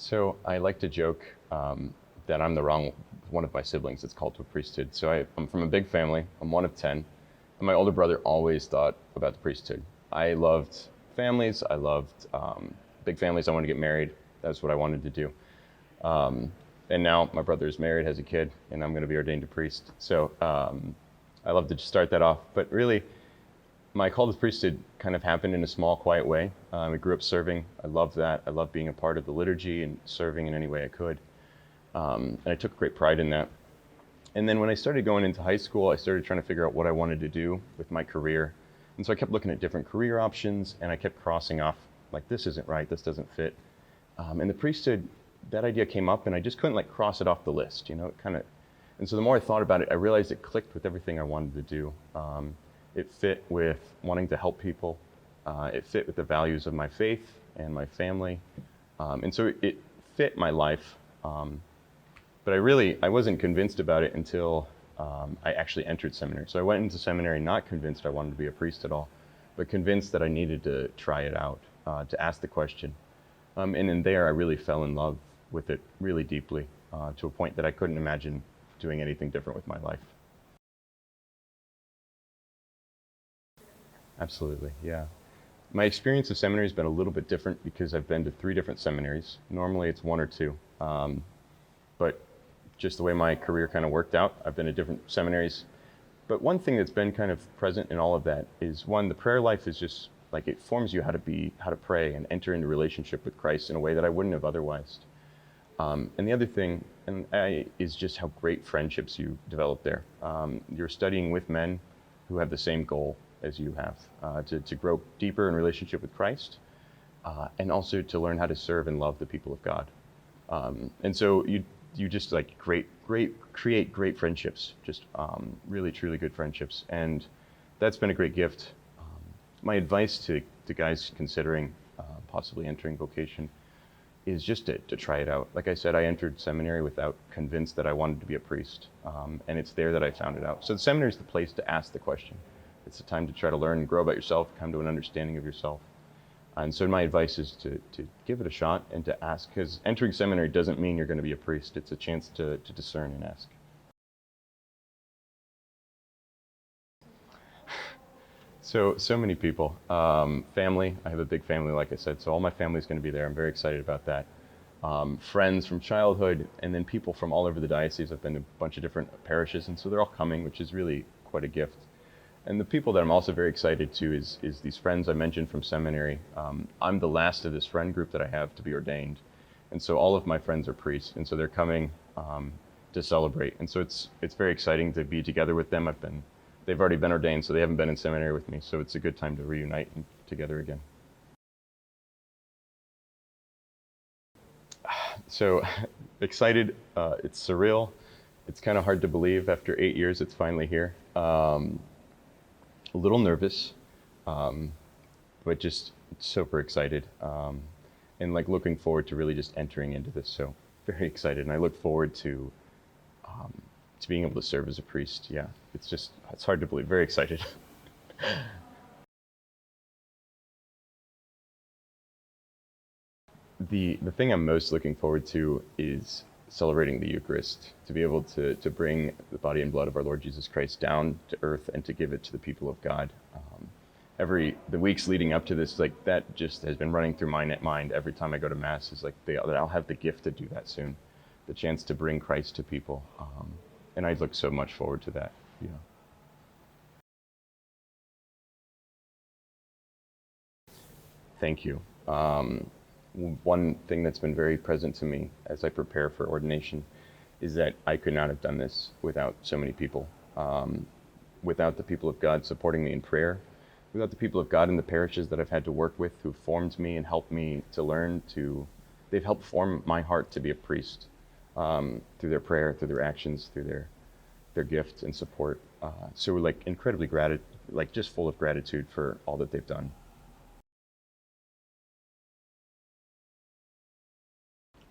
So I like to joke that I'm the wrong one of my siblings that's called to a priesthood. So I'm from a big family. I'm one of 10. And my older brother always thought about the priesthood. I loved families. I loved big families. I wanted to get married. That's what I wanted to do. And now my brother is married, has a kid, and I'm going to be ordained a priest. So I love to just start that off. But really, my call to the priesthood kind of happened in a small, quiet way. I grew up serving. I loved that. I loved being a part of the liturgy and serving in any way I could. And I took great pride in that. And then when I started going into high school, I started trying to figure out what I wanted to do with my career. And so I kept looking at different career options, and I kept crossing off, like, this isn't right, this doesn't fit. And the priesthood, that idea came up, and I just couldn't, like, cross it off the list, you know, it kind of. And so the more I thought about it, I realized it clicked with everything I wanted to do. It fit with wanting to help people. It fit with the values of my faith and my family. And so it fit my life. But I wasn't convinced about it until I actually entered seminary. So I went into seminary not convinced I wanted to be a priest at all, but convinced that I needed to try it out, to ask the question. And in there, I really fell in love with it really deeply, to a point that I couldn't imagine doing anything different with my life. Absolutely, yeah. My experience of seminary has been a little bit different because I've been to 3 different seminaries. Normally it's 1 or 2. But just the way my career kind of worked out, I've been to different seminaries. But one thing that's been kind of present in all of that is, one, the prayer life is just like, it forms you how to pray and enter into relationship with Christ in a way that I wouldn't have otherwise. And the other thing is just how great friendships you develop there. You're studying with men who have the same goal as you have, to grow deeper in relationship with Christ, and also to learn how to serve and love the people of God. And so you just like create great friendships, just really truly good friendships, and that's been a great gift. My advice to guys considering possibly entering vocation is just to try it out. Like I said, I entered seminary without convinced that I wanted to be a priest, and it's there that I found it out. So the seminary is the place to ask the question. It's a time to try to learn and grow about yourself, come to an understanding of yourself. And so my advice is to give it a shot and to ask, because entering seminary doesn't mean you're going to be a priest. It's a chance to discern and ask. So many people. Family, I have a big family, like I said, so all my family's going to be there. I'm very excited about that. Friends from childhood, and then people from all over the diocese. I've been to a bunch of different parishes, and so they're all coming, which is really quite a gift. And the people that I'm also very excited to is these friends I mentioned from seminary. I'm the last of this friend group that I have to be ordained. And so all of my friends are priests, and so they're coming to celebrate. And so it's very exciting to be together with them. They've already been ordained, so they haven't been in seminary with me. So it's a good time to reunite and together again. So excited, it's surreal. It's kind of hard to believe after 8 years it's finally here. A little nervous, but just super excited, and like looking forward to really just entering into this. So very excited, and I look forward to being able to serve as a priest. Yeah, it's hard to believe. Very excited. The thing I'm most looking forward to is celebrating the Eucharist, to be able to bring the body and blood of our Lord Jesus Christ down to earth and to give it to the people of God. The weeks leading up to this, like, that just has been running through my mind every time I go to Mass, is like that I'll have the gift to do that soon, the chance to bring Christ to people. And I look so much forward to that. Yeah. Thank you. One thing that's been very present to me as I prepare for ordination is that I could not have done this without so many people. Without the people of God supporting me in prayer, without the people of God in the parishes that I've had to work with, who formed me and helped me to learn they've helped form my heart to be a priest, through their prayer, through their actions, through their gifts and support. So we're like incredibly just full of gratitude for all that they've done.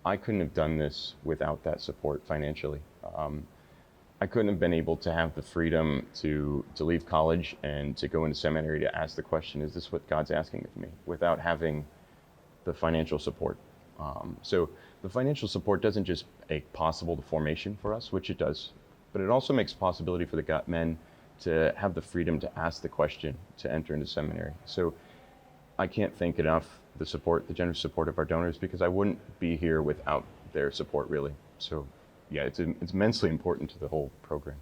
I couldn't have done this without that support financially. I couldn't have been able to have the freedom to leave college and to go into seminary to ask the question, is this what God's asking of me, without having the financial support. So the financial support doesn't just make possible the formation for us, which it does, but it also makes possibility for the men to have the freedom to ask the question to enter into seminary. So I can't thank enough the support, the generous support of our donors, because I wouldn't be here without their support, really. So yeah, it's immensely important to the whole program.